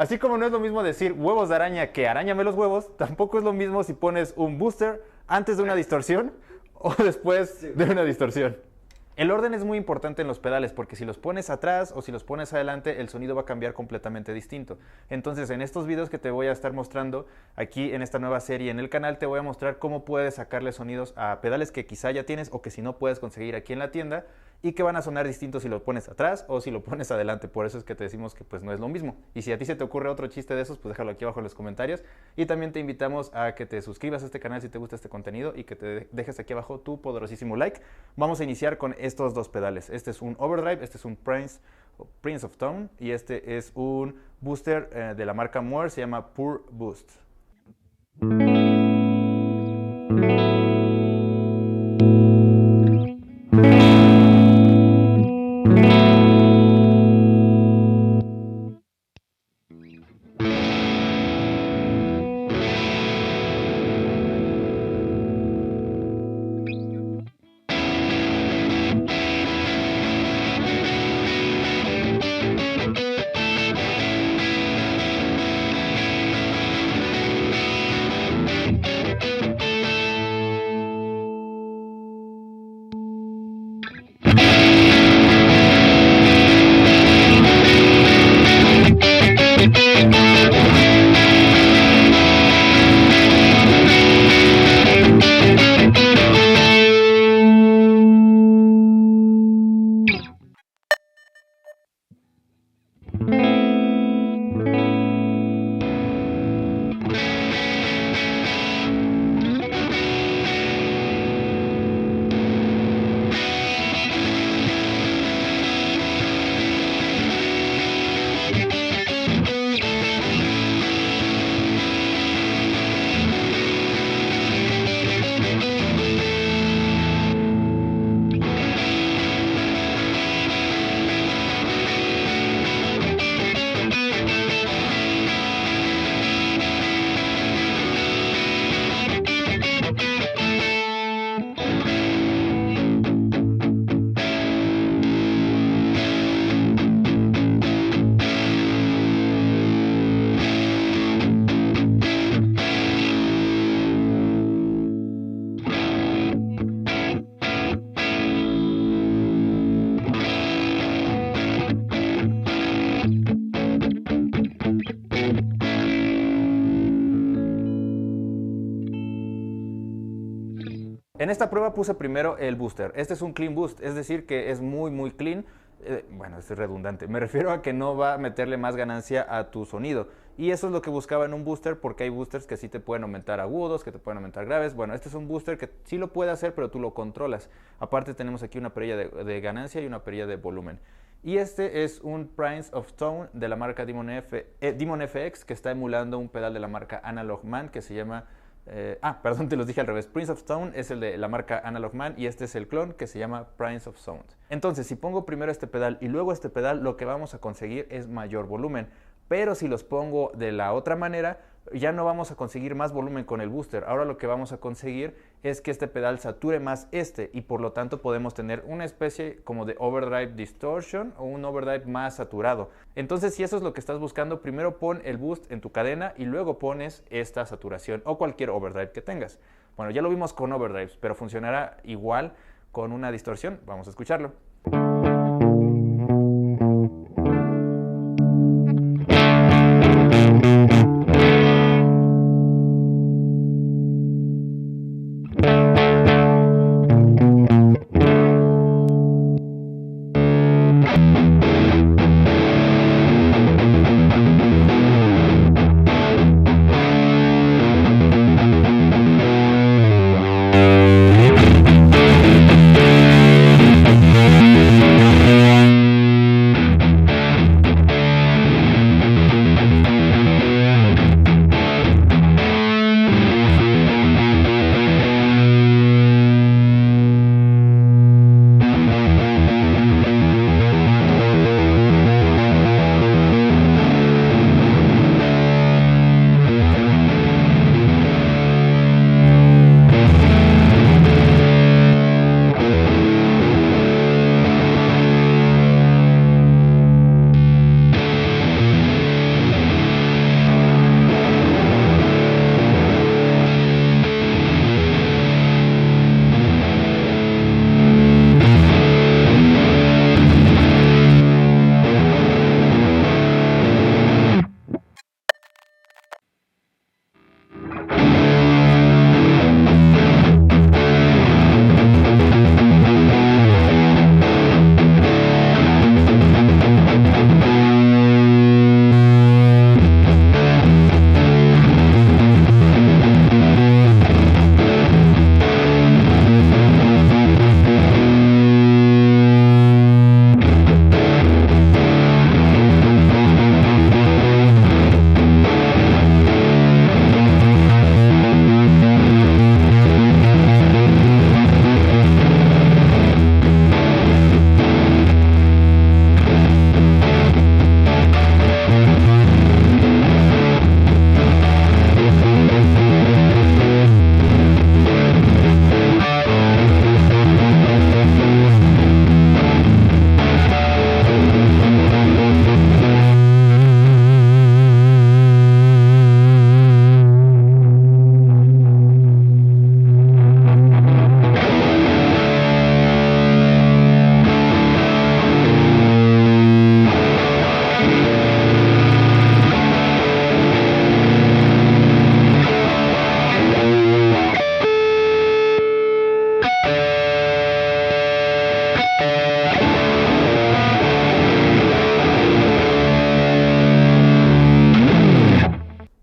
Así como no es lo mismo decir huevos de araña que arañame los huevos, tampoco es lo mismo si pones un booster antes de una distorsión o después de una distorsión. El orden es muy importante en los pedales porque si los pones atrás o si los pones adelante, el sonido va a cambiar completamente distinto. Entonces, en estos videos que te voy a estar mostrando aquí en esta nueva serie en el canal, te voy a mostrar cómo puedes sacarle sonidos a pedales que quizá ya tienes o que si no puedes conseguir aquí en la tienda y que van a sonar distintos si lo pones atrás o si lo pones adelante. Por eso es que te decimos que pues no es lo mismo. Y si a ti se te ocurre otro chiste de esos, pues déjalo aquí abajo en los comentarios. Y también te invitamos a que te suscribas a este canal si te gusta este contenido y que te dejes aquí abajo tu poderosísimo like. Vamos a iniciar con estos dos pedales. Este es un overdrive, este es un Prince of Tone y este es un booster de la marca Moore, se llama Pure Boost. En esta prueba puse primero el booster. Este es un clean boost, es decir que es muy clean. Bueno, es redundante. Me refiero a que no va a meterle más ganancia a tu sonido. Y eso es lo que buscaba en un booster, porque hay boosters que sí te pueden aumentar agudos, que te pueden aumentar graves. Bueno, este es un booster que sí lo puede hacer, pero tú lo controlas. Aparte tenemos aquí una perilla de ganancia y una perilla de volumen. Y este es un Prince of Tone de la marca Demon FX, que está emulando un pedal de la marca Analog Man que se llama... perdón, te los dije al revés. Prince of Sound es el de la marca Analog Man y este es el clon que se llama Prince of Sound. Entonces, si pongo primero este pedal y luego este pedal, lo que vamos a conseguir es mayor volumen. Pero si los pongo de la otra manera, ya no vamos a conseguir más volumen con el booster. Ahora lo que vamos a conseguir es que este pedal sature más y por lo tanto podemos tener una especie como de overdrive distortion o un overdrive más saturado. Entonces, si eso es lo que estás buscando, primero pon el boost en tu cadena y luego pones esta saturación o cualquier overdrive que tengas. Bueno, ya lo vimos con overdrives, pero funcionará igual con una distorsión. Vamos a escucharlo.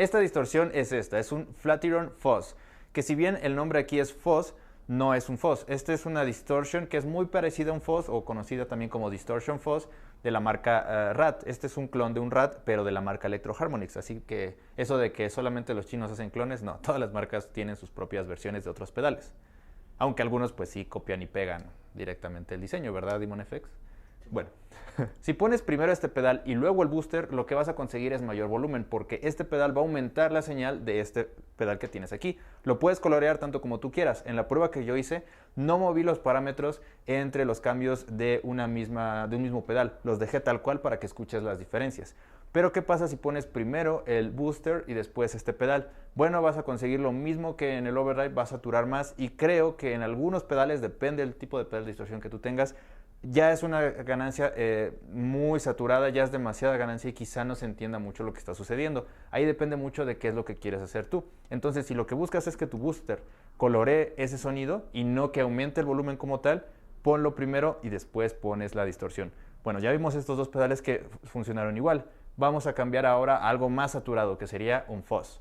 Esta distorsión es esta, es un Flatiron Fuzz, que si bien el nombre aquí es Fuzz, no es un fuzz. Esta es una distortion que es muy parecida a un fuzz o conocida también como distortion fuzz de la marca RAD. Este es un clon de un RAD, pero de la marca Electro Harmonix. Así que eso de que solamente los chinos hacen clones, no. Todas las marcas tienen sus propias versiones de otros pedales. Aunque algunos pues sí copian y pegan directamente el diseño, ¿verdad, Demon FX? Bueno, si pones primero este pedal y luego el booster, lo que vas a conseguir es mayor volumen, porque este pedal va a aumentar la señal de este pedal que tienes aquí. Lo puedes colorear tanto como tú quieras. En la prueba que yo hice, no moví los parámetros entre los cambios de un mismo pedal. Los dejé tal cual para que escuches las diferencias. Pero ¿qué pasa si pones primero el booster y después este pedal? Bueno, vas a conseguir lo mismo que en el overdrive, vas a saturar más, y creo que en algunos pedales, depende del tipo de pedal de distorsión que tú tengas, ya es una ganancia muy saturada, ya es demasiada ganancia y quizá no se entienda mucho lo que está sucediendo. Ahí depende mucho de qué es lo que quieres hacer tú. Entonces, si lo que buscas es que tu booster coloree ese sonido y no que aumente el volumen como tal, ponlo primero y después pones la distorsión. Bueno, ya vimos estos dos pedales que funcionaron igual. Vamos a cambiar ahora a algo más saturado, que sería un fuzz.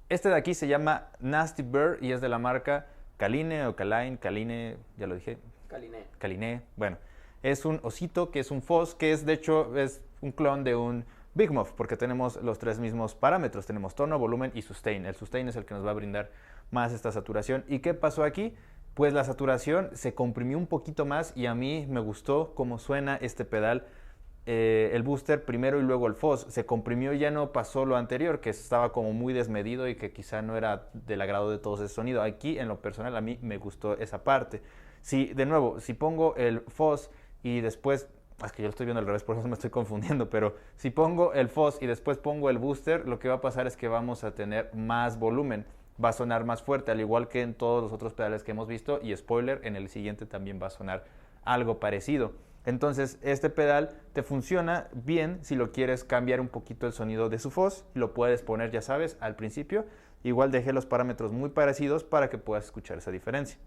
Este de aquí se llama Nasty Bird y es de la marca Kaline o Kaline, ya lo dije. Kaline. Bueno, es un osito que es un fuzz, que es de hecho es un clon de un Big Muff, porque tenemos los tres mismos parámetros. Tenemos tono, volumen y sustain. El sustain es el que nos va a brindar más esta saturación. ¿Y qué pasó aquí? Pues la saturación se comprimió un poquito más y a mí me gustó cómo suena este pedal. El booster primero y luego el fuzz se comprimió y ya no pasó lo anterior, que estaba como muy desmedido y que quizá no era del agrado de todos ese sonido. Aquí en lo personal a mí me gustó esa parte. Si, de nuevo, si pongo el fuzz y después Es que yo lo estoy viendo al revés, por eso me estoy confundiendo, pero si pongo el fuzz y después pongo el booster, lo que va a pasar es que vamos a tener más volumen, va a sonar más fuerte, al igual que en todos los otros pedales que hemos visto, y spoiler, en el siguiente también va a sonar algo parecido. Entonces este pedal te funciona bien si lo quieres cambiar un poquito el sonido de su fuzz, lo puedes poner, ya sabes, al principio. Igual dejé los parámetros muy parecidos para que puedas escuchar esa diferencia.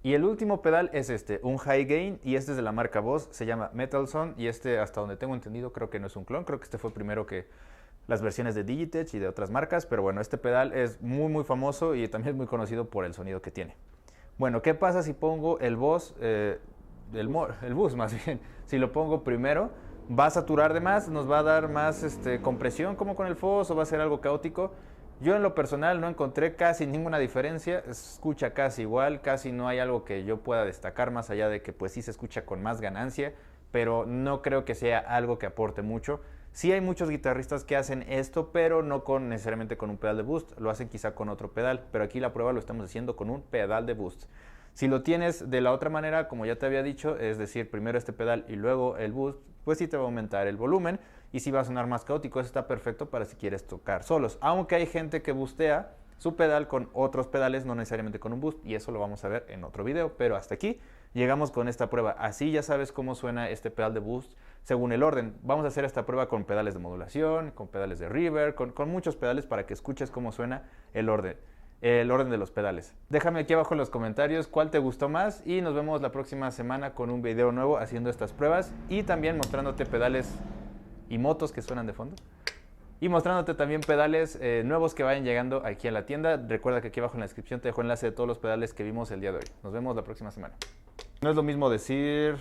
Y el último pedal es este, un high gain, y este es de la marca Boss, se llama Metalson, y este, hasta donde tengo entendido, creo que no es un clon, creo que este fue primero que las versiones de Digitech y de otras marcas, pero bueno, este pedal es muy famoso y también es muy conocido por el sonido que tiene. Bueno, ¿qué pasa si pongo el Boss, el bus más bien? Si lo pongo primero, va a saturar de más, nos va a dar más compresión como con el fuzz, o va a ser algo caótico. Yo en lo personal no encontré casi ninguna diferencia, se escucha casi igual, casi no hay algo que yo pueda destacar más allá de que pues sí se escucha con más ganancia, pero no creo que sea algo que aporte mucho. Sí hay muchos guitarristas que hacen esto, pero no necesariamente con un pedal de boost, lo hacen quizá con otro pedal, pero aquí la prueba lo estamos haciendo con un pedal de boost. Si lo tienes de la otra manera, como ya te había dicho, es decir, primero este pedal y luego el boost, pues sí te va a aumentar el volumen y sí va a sonar más caótico. Eso está perfecto para si quieres tocar solos, aunque hay gente que boostea su pedal con otros pedales, no necesariamente con un boost, y eso lo vamos a ver en otro video. Pero hasta aquí llegamos con esta prueba. Así ya sabes cómo suena este pedal de boost según el orden. Vamos a hacer esta prueba con pedales de modulación, con pedales de reverb, con muchos pedales para que escuches cómo suena el orden de los pedales. Déjame aquí abajo en los comentarios cuál te gustó más, y nos vemos la próxima semana con un video nuevo haciendo estas pruebas y también mostrándote pedales y motos que suenan de fondo, y mostrándote también pedales nuevos que vayan llegando aquí a la tienda. Recuerda que aquí abajo en la descripción te dejo enlace de todos los pedales que vimos el día de hoy. Nos vemos la próxima semana. No es lo mismo decir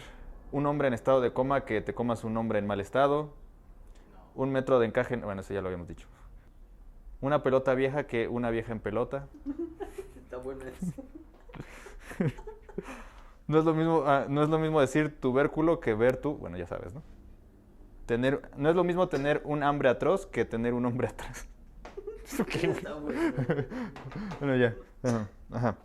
un hombre en estado de coma que te comas un hombre en mal estado. Un metro de encaje, bueno, eso ya lo habíamos dicho. Una pelota vieja que una vieja en pelota. Está bueno eso. No es lo mismo decir tubérculo que ver tú, bueno, ya sabes, ¿no? No es lo mismo tener un hambre atroz que tener un hombre atrás. Está bueno. Bueno, ya. Ajá.